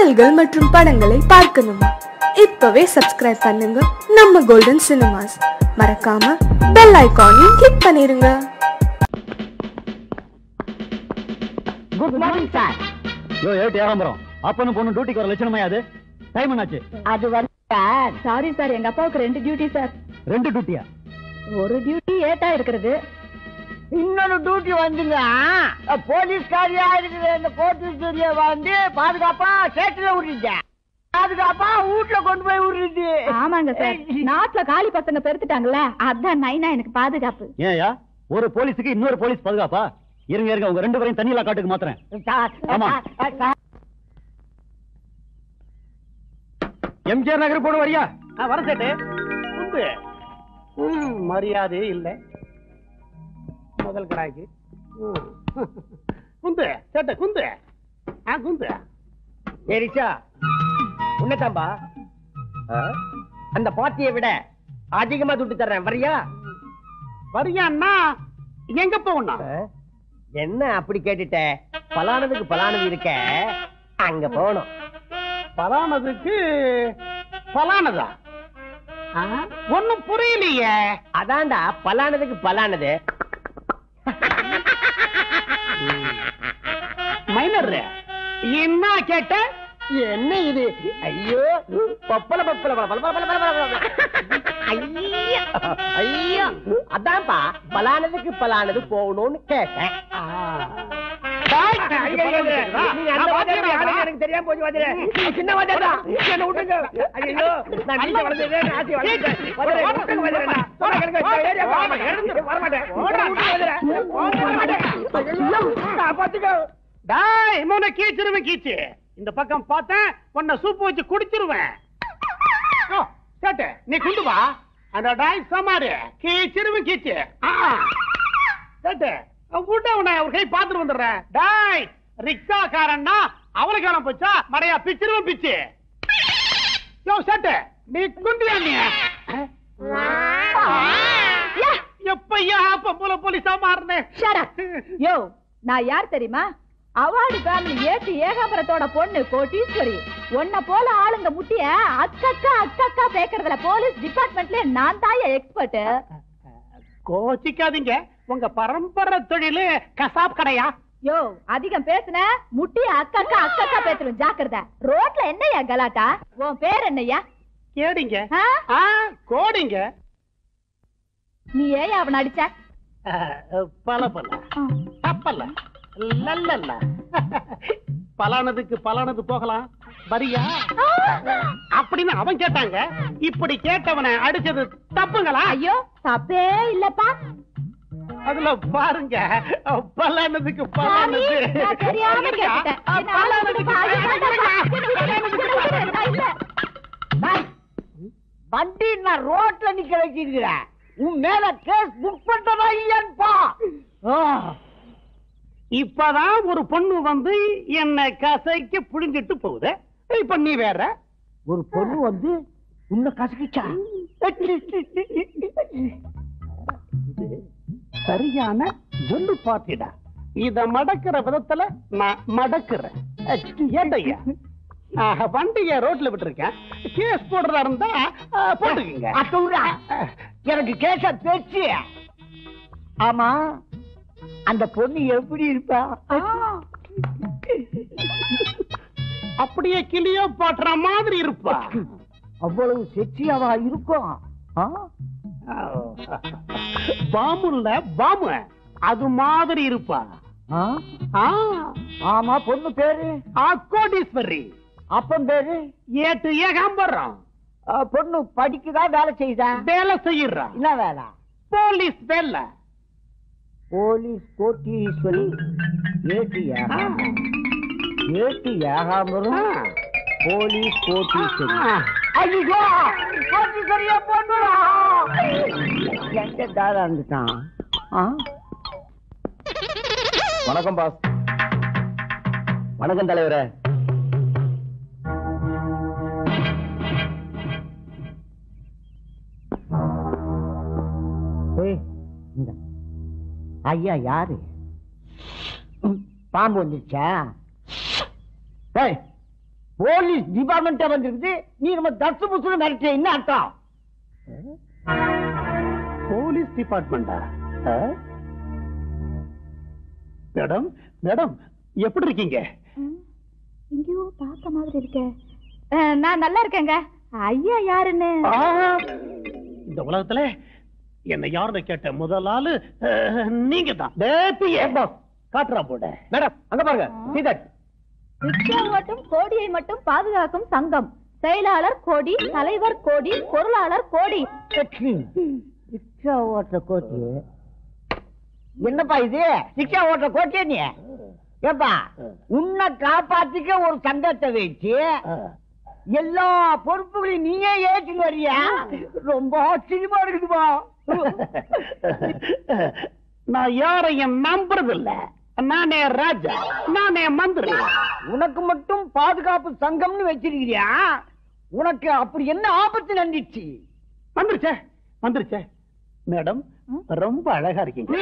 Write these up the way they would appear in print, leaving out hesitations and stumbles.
பாடல்கள் மற்றும் படங்களை பார்க்கணுமா? இப்பவே சப்ஸ்கிரைப் பண்ணுங்க நம்ம கோல்டன் சினிமாஸ். மறக்காம பெல் ஐகானையும் கிளிக் பண்ணிருங்க. Good morning sir. ஏட்டு ஏகாம்பரம், அப்பனும் பொண்ணு டியூட்டிக்கு வர லட்சணமா? அது டைம் என்னாச்சு? அது வந்து சார், சாரி சார், எங்க அப்பாவுக்கு 2 டியூட்டி சார். 2 டியூட்டியா? ஒரு டியூட்டி ஏட்டா இருக்கிறது, இன்னொரு டியூட்டி வந்துங்க போலீஸ்காரியா இருக்குது. இந்த கோட்டூரிய வந்து பாதுகாப்பா ஸ்டேட்ல விடுறீங்க, பாதுகாப்பா வீட்டுல கொண்டு போய் விடுறது. ஆமாங்க சார், நாட்டுல காலி பசங்க பெருத்துட்டாங்கல்ல, அதான் நைனா எனக்கு பாதுகாப்பு. ஏயா ஒரு போலீஸுக்கு இன்னொரு போலீஸ் பாதுகாப்பா? இருங்க இருங்க, உங்க 2 பேரையும் தண்ணியில காட்டுக்கு மாத்துறேன். எம்ஜிஆர் நகர் போன வரியா? வர சேட்டு. மரியாதையே இல்ல முதல் கடாய்க்கு. குந்து சேட்ட குந்து குந்து. சரிச்சா உன்னதாம்பா, அந்த பாட்டியை விட அதிகமா துட்டு தர்றேன், வரியா? வரியான்னா எங்க போகணும்? என்ன அப்படி கேட்டுட்ட? பலானதுக்கு பலானது இருக்க, அங்க போகணும். பலானதுக்கு பலானதா? ஒண்ணும் புரியலையே. அதான்டா பலானதுக்கு பலானது. மைனர் என்ன கேட்ட? என்ன இது? ஐயோ பப்பல பப்பல ஐயோ, அதான்ப்பா பலானதுக்கு பலானது போகணும்னு கேட்டேன். எனக்கு தெரியாம போச்சு, சின்ன என்ன விட்டுங்க. ஐயோ கீச்சிருவேன் கீச்சு. இந்த பக்கம் பார்த்தேன், உன்னை சூப்பு வச்சு குடிச்சிருவேன். கேட்ட நீ குண்டு வா. அந்த டாய் சமாரு கீச்சிருவேன் கீச்சு. கேட்ட விட்ட உன்னை ஒரு கை பாத்துட்டு வந்துடுறேன். டாய் ரிக்ஷாக்காரன்னா அவளுக்கு வேணாம் போச்சா? மடையா பிச்சிருவேன் பிச்சு. யோ சேட்டு நீ குந்தியா? நீ எப்பையா பொம்பளை போலீஸா மாறினேன்? யோ நான் யார் தெரியுமா? அவார்டு ஃபேமிலி ஏட்டு ஏகாம்பரத்தோட பொண்ணு கோட்டீஸ்வரி. உன்ன போல ஆளுங்க முட்டிய அக்கக்கா அக்கக்கா பேக்கறதுல போலீஸ் டிபார்ட்மெண்ட்ல நான் தாய எக்ஸ்பர்ட். கோச்சிக்காதீங்க, உங்க பரம்பரை தொழில் கசாப் கடையா? யோ அதிகம் பேசுன முட்டிய அக்கக்கா அக்கக்கா பேத்துரும், ஜாக்கிரதை. ரோட்ல என்னையா கலாட்டா? உன் பேர் என்னையா? கேடிங்க. கோடிங்க. நீ ஏன் அவன் அடிச்ச? பல பல தப்பல்ல நல்ல பலானதுக்கு பலானது போகலாம் வரியா அப்படின்னு அவன் கேட்டாங்க. இப்படி கேட்டவனை அடிச்சது தப்புங்களா? ஐயோ தப்பே இல்லப்பா. அதுல பாருங்க, பலானதுக்கு பலானது. வண்டி நான் ரோட்ல நிக்க வச்சிருக்கிறேன், உன் மேல கேஸ் புக் பண்றதா இல்லையான்பா? இப்பதான் ஒரு பொண்ணு வந்து என்ன கசைக்கு புடிஞ்சிட்டு போகுது. இப்ப நீ வேற ஒரு பொண்ணு வந்து உன்னை கசக்கிச்சா? சரியான ஒன்று பாத்திடா. இத மடக்கிற விதத்துல நான் மடக்குறேன். ஏண்டையா வண்டிய ரோட்ல விட்டுருக்கேன், கேஸ் போடுறதா இருந்தா போட்டுக்குங்க. எனக்கு கேஸ பேச்சு. ஆமா அந்த பொண்ணு எப்படி இருப்பா? அப்படியே கிளியோ பாட்டுற மாதிரி இருப்பா. அவ்வளவு செக்ஸியாவா இருக்கும்? பாமுல்ல பாமு அது மாதிரி இருப்பா. ஆமா பொண்ணு பேரு கோடீஸ்வரி. அப்பன் பேரு ஏட்டு ஏகாம்பரம். பொண்ணு படிக்குதா வேலை செய்யுதா? வேலை செய்யறா. என்ன வேலை? போலீஸ் வேலை. போலீஸ் கோட்டீஸ்வரி. ஏட்டு ஏகாம்பரம் போலீஸ் கோட்டீஸ்வரி. ஐயோ கோட்டீஸ்வரியா பொண்ணுடா. எங்க தாரா இருந்துட்டான்? வணக்கம் பாஸ். வணக்கம் தலைவரே. ஐயா யாரு? பாம்பு வந்துருச்சா? போலீஸ் டிபார்ட்மெண்ட் வந்திருக்கு, நீ நம்ம தசு புசு மிரட்டிய என்ன அர்த்தம்? போலீஸ் டிபார்ட்மெண்டா? மேடம் மேடம் எப்படி இருக்கீங்க? எங்கேயோ பார்த்த மாதிரி இருக்கே. நான் நல்லா இருக்கேங்க. ஐயா யாருன்னு? இந்த உலகத்துல என்ன யாருன்னு கேட்ட முதல் ஆளு நீங்க தான். காட்டுறா போட. மேடம் அங்க பாருங்க. ரிக்ஷா ஓட்டும் கோடியை மட்டும் பாதுகாக்கும் சங்கம். செயலாளர் கோடி, தலைவர் கோடி, பொருளாளர் கோடி. ரிக்ஷா ஓட்டுற கோட்டி என்னப்பா இது? ரிக்ஷா ஓட்டுற கோட்டியா நீ? ஏப்பா உன்னை காப்பாத்திக்க ஒரு சங்கத்தை வச்சு எல்லா பொறுப்புகளையும் நீயே ஏற்றுன்னு வரியா? ரொம்ப ஆச்சரியமா இருக்குதுப்பா. நான் யாரையும் நம்புறது இல்ல. நானே ராஜா, நானே மந்திரி. உனக்கு மட்டும் பாதுகாப்பு சங்கம்னு வச்சிருக்கிறியா? உனக்கு அப்படி என்ன ஆபத்து நடந்துச்சு? வந்துருச்சே மேடம், ரொம்ப அழகா இருக்கீங்க.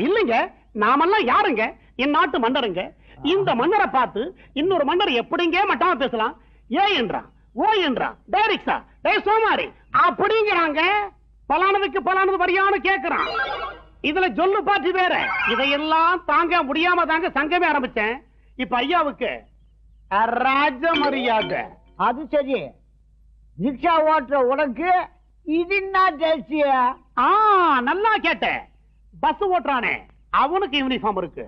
இல்லைங்க, நாமெல்லாம் யாருங்க? என் நாட்டு மன்னருங்க. இந்த மன்னரை பார்த்து இன்னொரு மன்னர் எப்படிங்க மட்டமா பேசலாம்? ஏ என்றான், ஓ என்றான், டைரக்டா டே சோமாரி அப்படிங்கிறாங்க. பலானதுக்கு பலானது வரியான்னு கேக்குறான். இதுல சொல்லு பாட்டு வேற. இதையெல்லாம் தாங்க முடியாம தாங்க சங்கமே ஆரம்பிச்சேன். இப்ப ஐயாவுக்கு ராஜ மரியாதை. அது சரி, ரிக்ஷா ஓட்டுற உனக்கு இது என்ன ஜெர்சிய? நல்லா கேட்ட. பஸ் ஓட்டுறானே அவனுக்கு யூனிஃபார்ம் இருக்கு,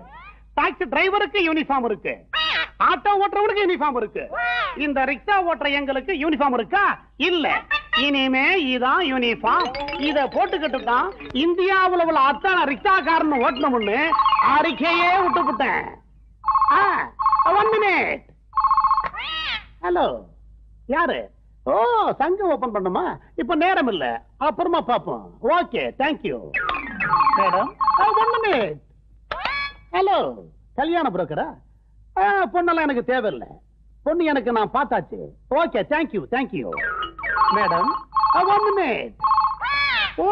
டாக்ஸி டிரைவருக்கு யூனிஃபார்ம் இருக்கு, ஆட்டோ ஓட்டுறவனுக்கு யூனிஃபார்ம் இருக்கு. இந்த ரிக்ஷா ஓட்டுற எங்களுக்கு யூனிஃபார்ம் இருக்கா? இல்ல. இனிமே இதான் யூனிஃபார்ம். இத போட்டுக்கிட்டு தான் இந்தியாவுல உள்ள அத்தனை ரிக்ஷாக்காரன் ஓட்டணும்னு அறிக்கையே விட்டுவிட்டேன். 1 minute. ஹலோ, யாரு? ஓ, சங்கம் ஓபன் பண்ணுமா? இப்ப நேரம் இல்ல, அப்புறமா பாப்போம். Okay, thank you madam. 1 minute. Hello, கல்யாண புரோக்கரா? பொண்ணெல்லாம் எனக்கு தேவையில்லை. பொண்ணு எனக்கு நான் பார்த்தாச்சு. Okay, thank you thank you madam. 1 minute. ஓ,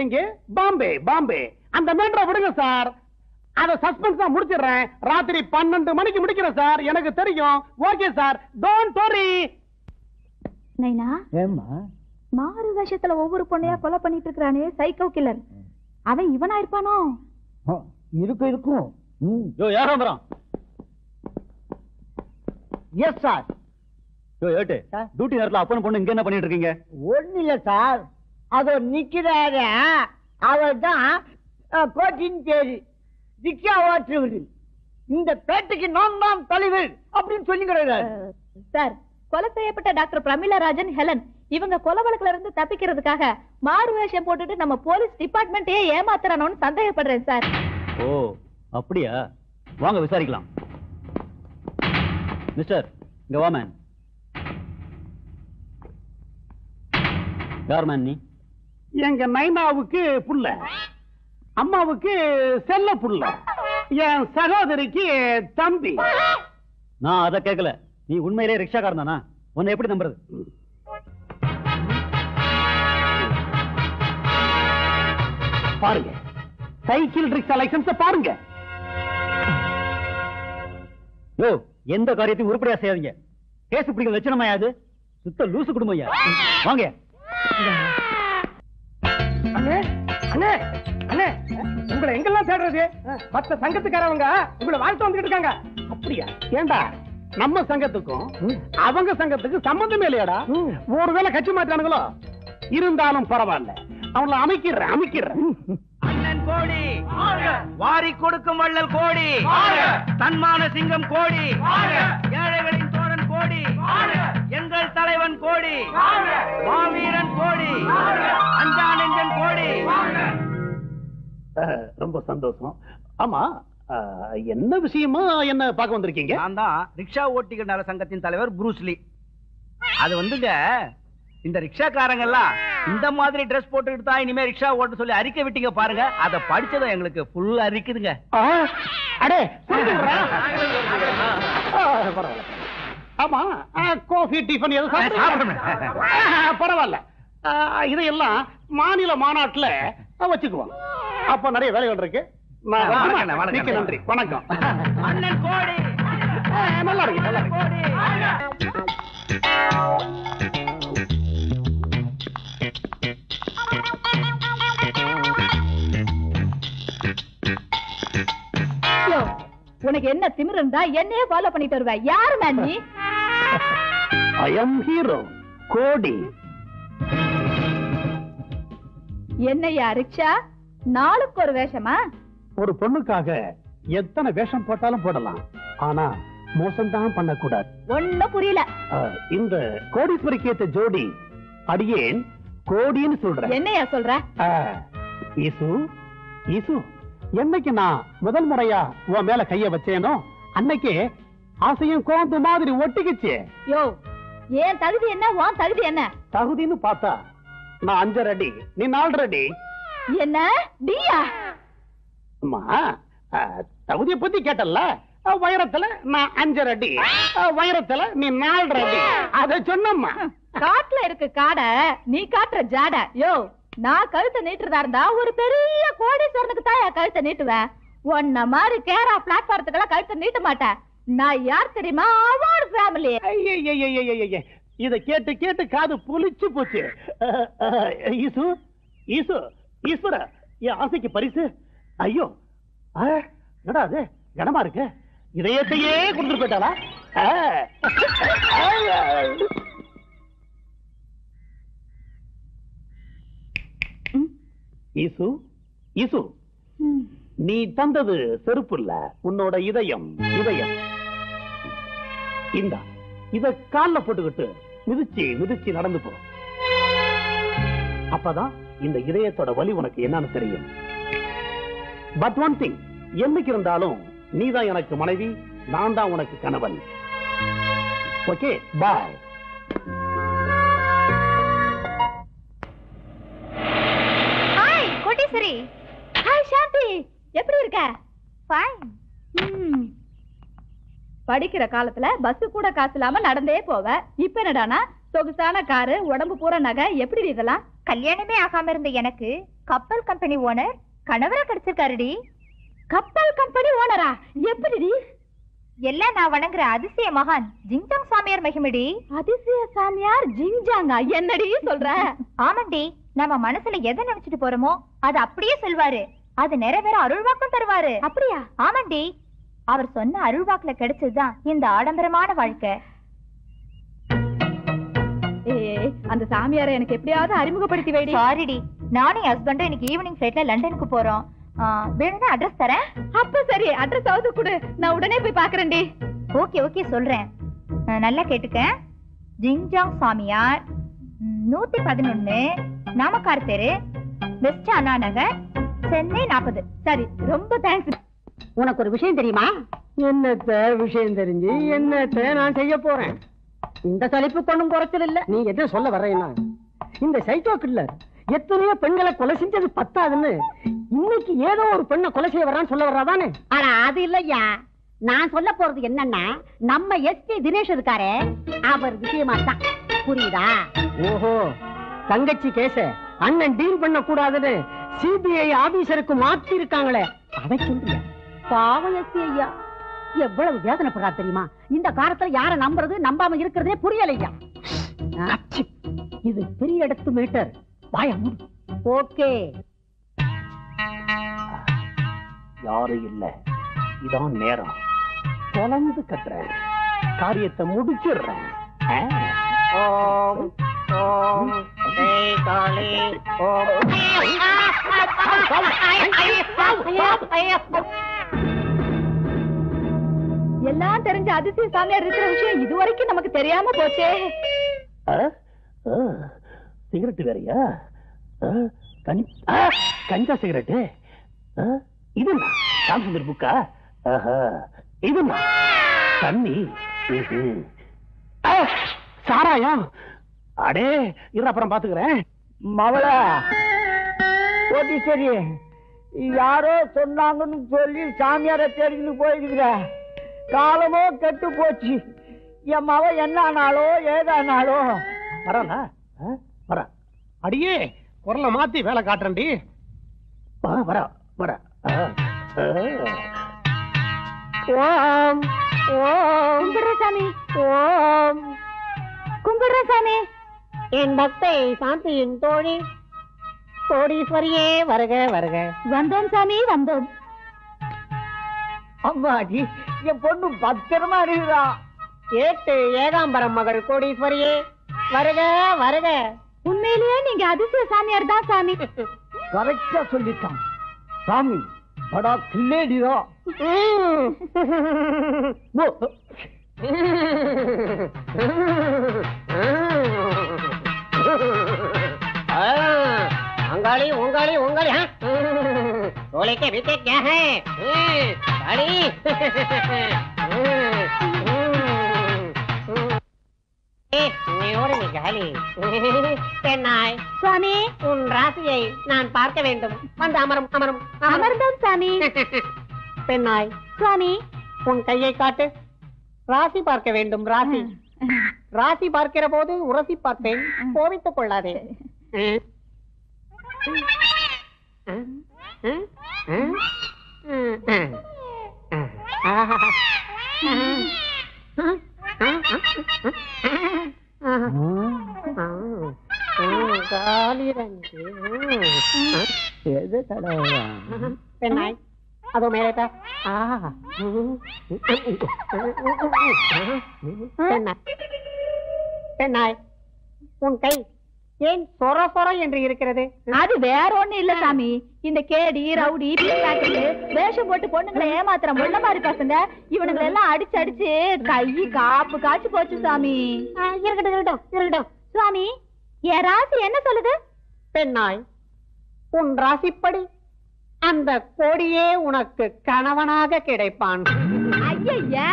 எங்க? பாம்பே பாம்பே. அந்த மேட்டரை விடுங்க சார். அத சஸ்பென்ஸ் தான் முடிச்சிடுறேன். ராத்திரி 12 மணிக்கு முடிக்கிறேன் சார். எனக்கு தெரியும். Okay sir, don't worry. நைனா, மாறு வேஷத்துல ஒவ்வொரு பொண்ணையா கொலை பண்ணிட்டு இருக்கானே சைக்கோ கில்லர், அவன் இவனா இருப்பானோ? இருக்கும். யாரும் வந்துறான்? Yes sir. ஏட்டு, டியூட்டி நேரத்துல அப்பன் பொண்ணு இங்க என்ன பண்ணிட்டு இருக்கீங்க? ஒண்ணு இல்ல சார், அதோ நிக்கிறாரு, அவர் தான் கோச்சின் பேரு. ரிக்ஷா ஓட்டுறவர். இந்த பேட்டைக்கு நான் தான் தலைவர் அப்படின்னு சொல்லிக்கிறாரு சார். கொலை செய்யப்பட்ட டாக்டர் பிரமிளா ராஜன், ஹெலன் இவங்க கொலை வழக்குல இருந்து தப்பிக்கிறதுக்காக மாறு வேஷம் போட்டுட்டு நம்ம போலீஸ் டிபார்ட்மெண்ட்டே ஏமாத்துறானோன்னு சந்தேகப்படுறேன் சார். ஓ, அப்படியா? வாங்க விசாரிக்கலாம். மிஸ்டர், இங்க வா மேன். யார் மேன் நீ? எங்க நைனாவுக்கு புள்ள, அம்மாவுக்கு செல்ல புள்ள, என் சகோதரிக்கு தம்பி. நான் அதை கேட்கல. நீ உண்மையிலே ரிக்ஷாக்காரன் தானா? உன்னை எப்படி நம்புறது? பாருங்க, சைக்கிள் ரிக்ஷா லைசன்ஸ் பாருங்க. யோ, எந்த காரியத்தையும் உருப்படியா செய்யாதீங்க. கேஸ் பிடிக்கிற லட்சணமாயாது? சுத்த லூசு குடும்பம். வாங்க. அண்ணே அண்ணே அண்ணே, உங்களை எங்கெல்லாம் தேடுறது? மத்த சங்கத்துக்காரவங்க உங்களை வாழ்த்து வந்துட்டு இருக்காங்க. அப்படியா? ஏண்டா, நம்ம சங்கத்துக்கும் அவங்க சங்கத்துக்கு சம்பந்தமே இல்லையாடா? ஒருவேளை கட்சி மாற்றானுங்களோ? இருந்தாலும் பரவாயில்ல, அவங்கள அமைக்கிறேன். அண்ணன் கோடி, வாரி கொடுக்கும் வள்ளல் கோடி, தன்மான சிங்கம் கோடி, ஏழைகளின் தோழன் கோடி, எங்கள் தலைவன் கோடி, மாவீரன் கோடி, அஞ்சா நெஞ்சன் கோடி. ரொம்ப சந்தோஷம். ஆமா, என்ன விஷயமா என்ன பார்க்க வந்திருக்கீங்க? நான் தான் ரிக்ஷா ஓட்டிகள் நல சங்கத்தின் தலைவர் புரூஸ்லி. அது வந்துங்க, இந்த ரிக்ஷாக்காரங்க எல்லாம் இந்த மாதிரி டிரெஸ் போட்டுக்கிட்டு தான் இனிமே ரிக்ஷா ஓட்ட சொல்லி அறிக்கை விட்டீங்க பாருங்க. அத படிச்சதும் எங்களுக்கு ஃபுல் அறிக்குதுங்க. அடே, ஆமா, காஃபி டிஃபன் எதுவும் பரவாயில்ல. இதையெல்லாம் மாநில மாநாட்டுல வச்சுக்குவோம். அப்ப நிறைய வேலைகள் இருக்கு. நன்றி, வணக்கம். அண்ணன் கோடி நல்லா இருக்கு. திமிரு இருந்தா என்னையே ஃபாலோ பண்ணிட்டு வருவ. யாரு மேன் நீ? ஐ அம் ஹீரோ கோடி. என்னையா ரிக்ஷா, நாளுக்கு ஒரு வேஷமா? ஒரு பொண்ணுக்காக எத்தனை வேஷம் போட்டாலும் போடலாம், ஆனா மோசம் தான் பண்ணக்கூடாது. ஒண்ணும் புரியல. இந்த கோடீஸ்வரிக்கு ஏத்த ஜோடி அடியேன் கோடின்னு சொல்றேன். என்னையா சொல்ற? ஈசு ஈசு, என்னைக்கு நான் முதல் முறையா உன் மேல கைய வச்சேனோ அன்னைக்கே ஆசையும் கோந்து மாதிரி ஒட்டிக்கிச்சு. யோ, ஏன் தகுதி என்ன, உன் தகுதி என்ன? தகுதின்னு பார்த்தா நான் 5 அடி, நீ 4 அடி. என்ன டியா? அம்மா, தகுதியை பத்தி கேட்டல்ல, வைரத்துல நான் 5 அடி, வைரத்துல நீ 4 அடி. அத சொன்னம்மா. காட்டுல இருக்கு காடை, நீ காட்டுற ஜாட. யோ, நான் கழுத்தை நீட்டுறதா இருந்தா ஒரு பெரிய கோடீஸ்வரனுக்கு தான் கழுத்தை நீட்டுவேன். உன்ன மாதிரி கேரா பிளாட்பாரத்துக்கெல்லாம் கழுத்தை நீட்ட மாட்டேன். நான் யார் தெரியுமா? Award family. இத கேட்டு கேட்டு காது புளிச்சு போச்சு. ஈசு ஈசு ஈஸ்வர, என் ஆசைக்கு பரிசு. ஐயோ, என்னடா அது கனமா இருக்கு, இதயத்தையே கொடுத்துட்டு போயிட்டாளா? ஈசு ஈசு, நீ தந்தது செருப்பு இல்ல, உன்னோட இதயம். இதயம் இந்தா, இத கால்ல போட்டுக்கிட்டு மிதிச்சு மிதிச்சு நடந்து போ. அப்பதான் இந்த இதயத்தோட வலி உனக்கு என்னன்னு தெரியும். பட் ஒன் திங், என்னைக்கு இருந்தாலும் நீதான் எனக்கு மனைவி, நான் தான் உனக்கு கணவன். ஓகே, பாய். ஹாய் கோடீஸ்வரி. ஹாய் சாந்தி, எப்படி இருக்க? ஃபைன். படிக்கிற காலத்துல பஸ் கூட காசு இல்லாம நடந்தே போவ. இப்ப என்னடானா சொகுசான காரு, உடம்பு பூரா நகை. எப்படி இதெல்லாம்? கல்யாணமே ஆகாம இருந்த எனக்கு கப்பல் கம்பெனி ஓனர் கணவரா கிடைச்சிருக்காருடி. கப்பல் கம்பெனி ஓனரா? எப்படி? எல்லாம் நான் வணங்குற அதிசய மகான் ஜிங்ஜாங் சாமியார் மகிமடி. அதிசய சாமியார் ஜிங்ஜாங்கா? என்னடி சொல்ற? ஆமாண்டி, நம்ம மனசுல எதை நினைச்சிட்டு போறோமோ அது அப்படியே சொல்வாரு. அது நிறைவேற அருள்வாக்கும் தருவாரு. அப்படியா? ஆமாண்டி, அவர் சொன்ன அருள்வாக்குல கிடைச்சதுதான் இந்த ஆடம்பரமான வாழ்க்கை. அந்த சாமியாரை எனக்கு எப்படியாவது அறிமுகப்படுத்தி வைடி. சாரிடி, நானும் என் ஹஸ்பண்டும் இன்னைக்கு ஈவினிங் ஃபிளைட்ல லண்டனுக்கு போறோம். வேணும்னா அட்ரஸ் தரேன். அப்ப சரி, அட்ரஸ் ஆவது கொடு, நான் உடனே போய் பாக்குறேன்டி. ஓகே ஓகே சொல்றேன், நல்லா கேட்டுக்க. ஜிங்ஜாங் சாமியார், 111 நாமக்கார் தெரு, வெஸ்ட் அண்ணா நகர், சென்னை 40. சரி, ரொம்ப தேங்க்ஸ். உனக்கு ஒரு விஷயம் தெரியுமா? என்னத்த விஷயம் தெரிஞ்சு என்னத்த நான் செய்ய போறேன்? இந்த சலிப்பு கொண்டும் குறைச்சல் இல்ல. நீ எதை சொல்ல வர்றேன்னா, இந்த சைக்கோ கில்லர் எத்தனையோ பெண்களை கொலை செஞ்சது பத்தாதுன்னு இன்னைக்கு ஏதோ ஒரு பெண்ணை கொலை செய்ய வர்றான்னு சொல்ல வர்றாதானே? ஆனா அது இல்லையா, நான் சொல்ல போறது என்னன்னா, நம்ம எஸ்பி தினேஷ் இருக்காரே, அவர் விஷயமா தான். புரியுதா? ஓஹோ, தங்கச்சி கேஸ அண்ணன் டீல் பண்ண கூடாதுன்னு சிபிஐ ஆபீசருக்கு மாத்தி இருக்காங்களே, அதை சொல்றியா? பாவம் எஸ்பி ஐயா, எவ்வளவு வேதனைப்படுறா தெரியுமா? இந்த காலத்துல யார நம்புறது நம்பாம இருக்கிறதே புரியலையா. இது பெரிய இடத்து மீட்டர். ஓகே, யாரும் இல்ல, இதான் நேரம். தொலைந்து கட்டுறேன், காரியத்தை முடிச்சிடுறேன். ஓம் ஓம் காளி ஓம். எல்லாம் தெரிஞ்ச அதிசய சாமியார் இருக்கிற விஷயம் இதுவரைக்கும் நமக்கு தெரியாம போச்சே. சிகரெட் வேறையா? கஞ்சா சிகரெட்? இது சாம்சுந்தர் புக்கா? இது தண்ணி, சாராயம். அடே இரு, அப்புறம் பாத்துக்கிறேன். மவளா சரி, யாரோ சொன்னாங்கன்னு சொல்லி சாமியார தேடின்னு போயிருக்கிற. காலமோ கெட்டு போச்சு. என் மவ என்ன ஆனாலோ ஏதானாலோ. வரல வர, அடியே குரலை மாத்தி வேலை காட்டுறேன்டி. வர வர. ஓம் ஓம் கும்பிடுறசாமி, ஓம் கும்பிடுறசாமி. என் பக்தை சாந்தியின் தோழி கோடீஸ்வரியே வருக வருக. வந்தோம் சாமி, வந்தோம். அம்மாடி, என் பொண்ணு பத்திரமா இருக்குதா. ஏட்டு ஏகாம்பரம் மகள் கோடீஸ்வரியே வருக வருக. உண்மையிலேயே நீங்க அதிசய சாமியார் தான் சாமி. கரெக்டா சொல்லிட்டான் சாமி. படா கில்லேடிதா. अंगाली उंगाली उंगाली हाँ टोले के भीतर क्या है गाड़ी பெண்ணாய் சுவாமி உன் ராசியை நான் பார்க்க வேண்டும். வந்து அமரும் அமரும் அமர்ந்தோம் சாமி. பெண்ணாய் சுவாமி உன் கையை காட்டு. ராசி பார்க்க வேண்டும். ராசி ராசி பார்க்கிற போது உரசி பார்ப்பேன். கோபித்துக் கொள்ளாதே. பெண்ணாய் அதோ மேலே பெண்ணாய் உன் கை ஏன் சொர சொர என்று இருக்கிறது? அது வேற ஒண்ணு இல்ல சாமி. இந்த கேடி ரவுடி வேஷம் போட்டு பொண்ணுங்களை ஏமாத்துற முள்ள மாதிரி பசங்க இவனுங்களை எல்லாம் அடிச்சு அடிச்சு கை காப்பு காய்ச்சி போச்சு சாமி. இருக்கட்டும் இருக்கட்டும் இருக்கட்டும். சுவாமி என் ராசி என்ன சொல்லுது? பெண்ணாய் உன் ராசிப்படி அந்த கோடியே உனக்கு கணவனாக கிடைப்பான். ஐயா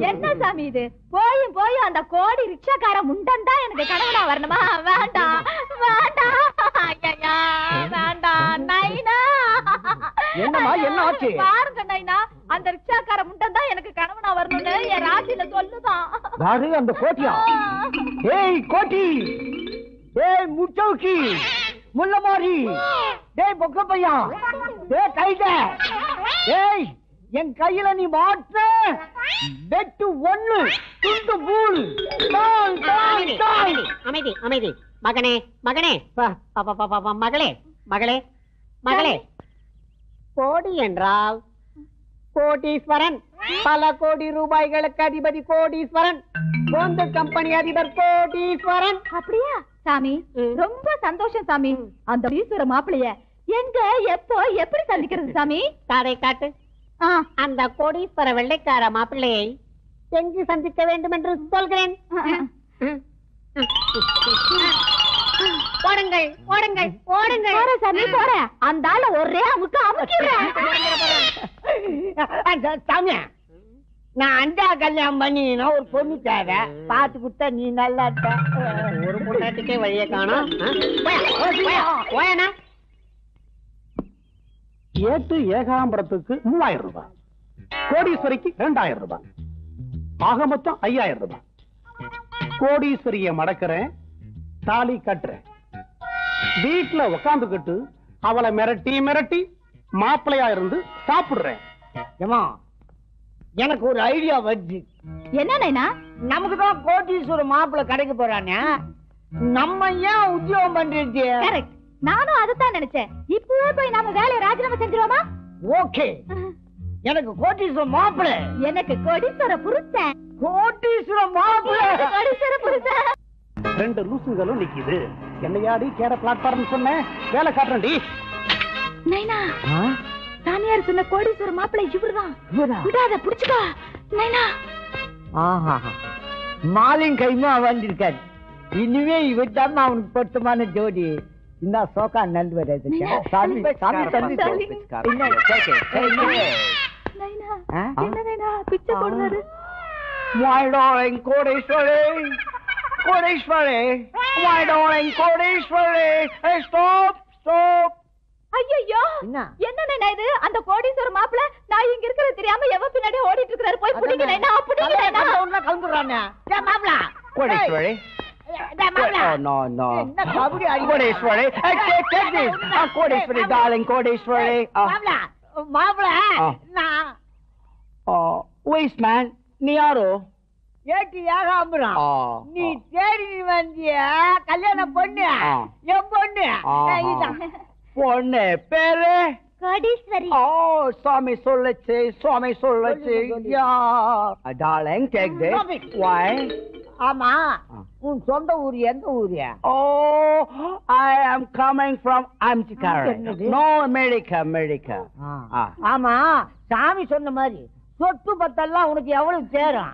என்ன சாமி இது? போயும் போயும் அந்த கோடி ரிக்ஷாக்கார முண்டன் தான் எனக்கு கணவனா வரணுமா? வேண்டாம் வேண்டாம் ஐயா வேண்டாம். நைனா என்னமா என்ன ஆச்சு? பாருங்க நைனா, அந்த ரிக்ஷாக்கார முண்டன் தான் எனக்கு கணவனா வரணும்னு என் ராசியில சொல்லுதான். யாரு அந்த கோட்டியா? ஏய் கோட்டி, ஏய் முச்சௌக்கி, முள்ளமாரி, டேய் பொக்க பையா, டேய் கைத, ஏய் என் கையில நீ மாற்ற வெட்டு ஒண்ணு துண்டு பூல். அமைதி அமைதி. மகனே மகனே மகளே மகளே மகளே. கோடி என்றால் கோடீஸ்வரன். பல கோடி ரூபாய்களுக்கு அதிபதி கோடீஸ்வரன். சொந்த கம்பெனி அதிபர் கோடீஸ்வரன். அப்படியா சாமி? ரொம்ப சந்தோஷம் சாமி. அந்த ஈஸ்வர மாப்பிளைய எங்க எப்போ எப்படி சந்திக்கிறது சாமி? காதை காட்டு. அந்த கோடீஸ்வர வெள்ளைக்கார மாப்பிள்ளையை எங்கு சந்திக்க வேண்டும் என்று சொல்கிறேன். ஓடுங்கள் ஓடுங்கள் ஓடுங்கள். சாமி போற அந்த ஆள ஒரே அமுக்கு அமுக்கிறேன். சாமியா, நான் அஞ்சா கல்யாணம் பண்ணினா ஒரு பொண்ணு தேவை பார்த்து கொடுத்தா நீ நல்லா இருப்ப. ஒரு பொண்ணாட்டுக்கே வழியை காணோம். ஏட்டு ஏகாம்பரத்துக்கு 3000 ரூபாய், கோடீஸ்வரிக்கு 2000 ரூபாய், ஆக மொத்தம் 5000 ரூபாய். கோடீஸ்வரிய மடக்கிறேன், தாலி கட்டுறேன். வீட்டுல உக்காந்துக்கிட்டு அவளை மிரட்டி மிரட்டி மாப்பிள்ளையா இருந்து சாப்பிடுறேன். ஏமா எனக்கு ஒரு ஐடியா வருது. என்ன நைனா? நமக்கு தான் கோடீஸ்வர மாப்பிள்ளை கிடைக்க போறானே, நம்ம ஏன் உத்தியோகம் பண்றது? கரெக்ட், நானும் அதுதான் நினைச்சேன். இப்பவே போய் நாம வேலையை ராஜினாமா செஞ்சிருவோமா? ஓகே, எனக்கு கோடீஸ்வர மாப்பிள்ளை. எனக்கு கோடீஸ்வர புருஷன். கோடீஸ்வர மாப்பிள்ளை. கோடீஸ்வர புருஷன். 2 லூசுங்களும் நிக்குது. என்னையாடி கேட பிளாட்ஃபார்ம் சொன்னேன், வேலை காட்டுறேன்டி. நைனா, சாமியார் சொன்ன கோடீஸ்வர மாப்பிள்ளை இவருதான். விடாத புடிச்சுக்கா நைனா. ஆஹா, மாலின் கைமா வந்திருக்காரு. இனிமே இவர்தான் அவனுக்கு பொருத்தமான ஜோடி. இந்த சோகா நந்து வராது. சாமி சாமி தம்பி நைனா, என்ன நைனா பிச்சை போடுறாரு? My darling Kodeeswari, Kodeeswari, my darling Kodeeswari. Hey, stop, stop. ஐயோ, என்ன நைனா இது? அந்த கோடீஸ்வர மாப்பிள்ளை நான் இங்க இருக்கிறது தெரியாம எவன் பின்னாடி ஓடிட்டு இருக்காரு. போய் புடிங்க நைனா, புடிங்க நைனா. ஒண்ணு கவுந்துறானே. டேய் மாப்ள, கோடீஸ்வரி. டேய் மாப்ள. No, no. என்ன கபடி அடி? கோடீஸ்வரி. Hey, take this. Kodeeswari, darling கோடீஸ்வரி. மாப்ள, மாப்ள, நான் waste man. நீ யாரோ? ஏட்டி ஏகாம்பரம். நீ தேடி வந்திய கல்யாணம் பொண்ணு, என் பொண்ணு. பொண்ணு பேரு கோடீஸ்வரி. Oh, Swami Solache, Swami Solache. Yeah. Darling, take this. Why? ஆமா உன் சொந்த ஊர் எந்த ஊரு? Oh, I am coming from Amchikara. No, America. ஆமா சாமி சொன்ன மாதிரி சொத்து பத்தெல்லாம் உனக்கு எவ்வளவு சேரும்?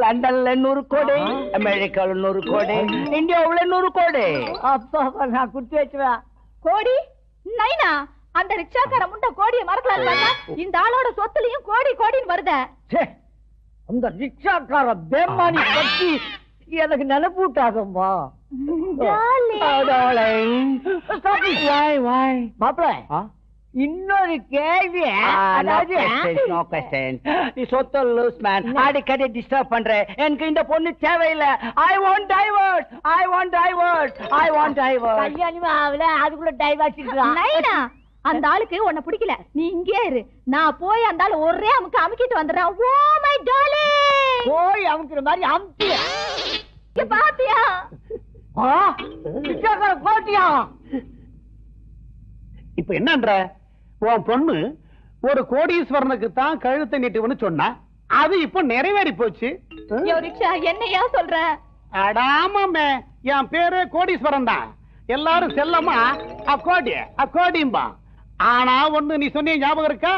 லண்டன்ல 100 கோடி, அமெரிக்கால 100 கோடி, இந்தியாவுல 100 கோடி. அப்பா நான் குடுத்து வச்சுவேன். கோடி நைனா, அந்த ரிக்ஷாக்கார முண்டை கோடியை மறக்கலாம் பார்த்தா இந்த ஆளோட சொத்துலயும் கோடி கோடின்னு வருதே. அந்த ரிக்ஷாக்கார பேமானி பத்தி எனக்கு நினைப்பூட்டாதம்மா. மாப்பிள்ள இன்னொரு கேள்வி. நீ சொத்த லூஸ் மேன், அடிக்கடி டிஸ்டர்ப் பண்ற. எனக்கு இந்த பொண்ணு தேவையில்லை. I want divorce. கல்யாணமே ஆகல அதுக்குள்ள டைவர்ஸ் இருக்கான். நைனா, அந்த ஆளுக்கு உன்னை பிடிக்கல, நீ இங்கே இரு. நான் போய் அந்த ஆளு ஒரே அமுக்கிட்டு வந்துடுறேன். ஓ மை டார்லிங், போய் அமுக்குற மாதிரி அமுக்கு. பாத்தியா ரிக்ஷாக்கார கோட்டியா? இப்ப என்னன்ற உன் பொண்ணு ஒரு கோடீஸ்வரனுக்கு தான் கழுத்தை நீட்டுவன்னு சொன்னா, அது இப்ப நிறைவேறி போச்சு. ரிக்ஷா என்னையா சொல்ற? அடாமே, என் பேரு கோடீஸ்வரன் தான். எல்லாரும் செல்லமா அக்கோடிம்பா. ஆனா ஒண்ணு நீ சொன்ன ஞாபகம் இருக்கா?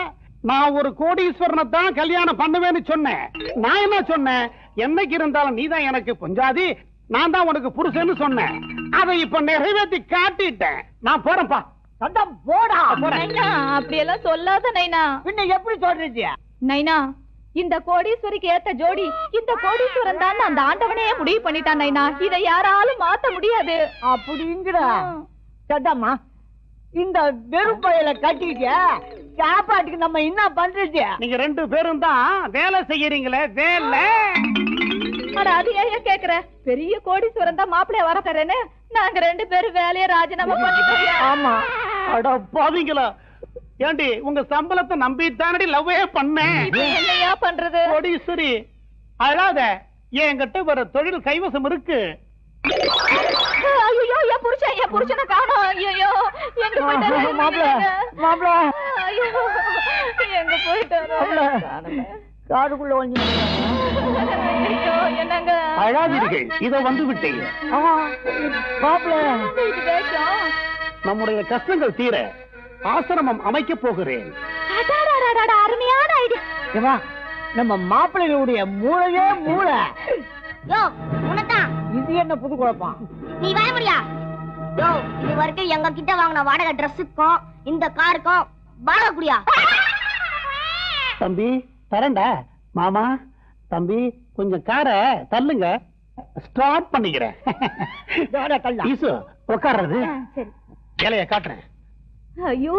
நான் ஒரு கோடீஸ்வரனை தான் கல்யாணம் பண்ணுவேன்னு சொன்னேன். நான் என்ன சொன்னேன்? என்னைக்கு இருந்தாலும் நீதான் எனக்கு பொஞ்சாதி, நான் தான் உனக்கு புருஷன்னு சொன்னேன். அதை இப்ப நிறைவேற்றி காட்டிட்டேன். நான் போறேன்ப்பா. சத்தம் போடா. நைனா, அப்படி எல்லாம் சொல்லாத நைனா. பின்ன எப்படி சொல்றீங்க? நைனா, இந்த கோடீஸ்வரிக்கு ஏத்த ஜோடி இந்த கோடீஸ்வரன் தான் அந்த ஆண்டவனே முடிவு பண்ணிட்டான் நைனா. இதை யாராலும் மாத்த முடியாது. அப்படிங்கிற சத்தம்மா, இந்த வெறுப்பையில கட்டிக்க சாப்பாட்டுக்கு நம்ம என்ன பண்றது? நீங்க 2 பேரும் தான் வேலை செய்யறீங்களே, வேலை. அது ஏன் கேக்குற? பெரிய கோடீஸ்வரன் தான் மாப்பிள்ளைய வர தரேன்னு நாங்க 2 பேரும் வேலையை ராஜினாமா பண்ணிட்டோம். ஆமா. அட பாவிங்களா, ஏண்டி உங்க சம்பளத்தை நம்பித்தானடி லவ்வே பண்ணேன். என்னையா பண்றது? கோடீஸ்வரி அழாத, என்கிட்ட வர தொழில் கைவசம் இருக்கு. ஐயோ, என் புருஷனை காணோம். ஐயோ, எங்க போயிட்டாரு மாப்பிள? ஐயோ, எங்க போயிட்டாரு? காடுக்குள்ள வந்து ஐயோ, என்னங்க? அழாதீர்கள், இத வந்து விட்டீங்க. மாப்பிள, இது வேஷம். நம்முடைய கஷ்டங்கள் தீர ஆசிரமம் அமைக்க போகிறேன். அருமையான ஐடியா. நம்ம மாப்பிள்ளைகளுடைய மூளையே மூளை. இது என்ன புது குழப்பம்? நீ வர முடியா? இது வரைக்கும் எங்க கிட்ட வாங்கின வாடகை ட்ரெஸ்ஸுக்கும் இந்த காருக்கும் வாடகை குடியா? தம்பி தரண்டா. மாமா, தம்பி கொஞ்சம் காரை தள்ளுங்க, ஸ்டார்ட் பண்ணிக்கிறேன். உட்கார்றது வேலைய காட்டுறேன். ஐயோ,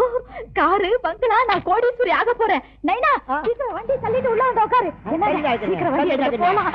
காரு பங்களா, நான் கோடீஸ்வரி ஆக போறேன். நைனா, சீக்கிரம் வண்டி தள்ளிட்டு உள்ள வந்து உட்காரு. என்ன சீக்கிரம் வண்டி எடுத்து போலாம்.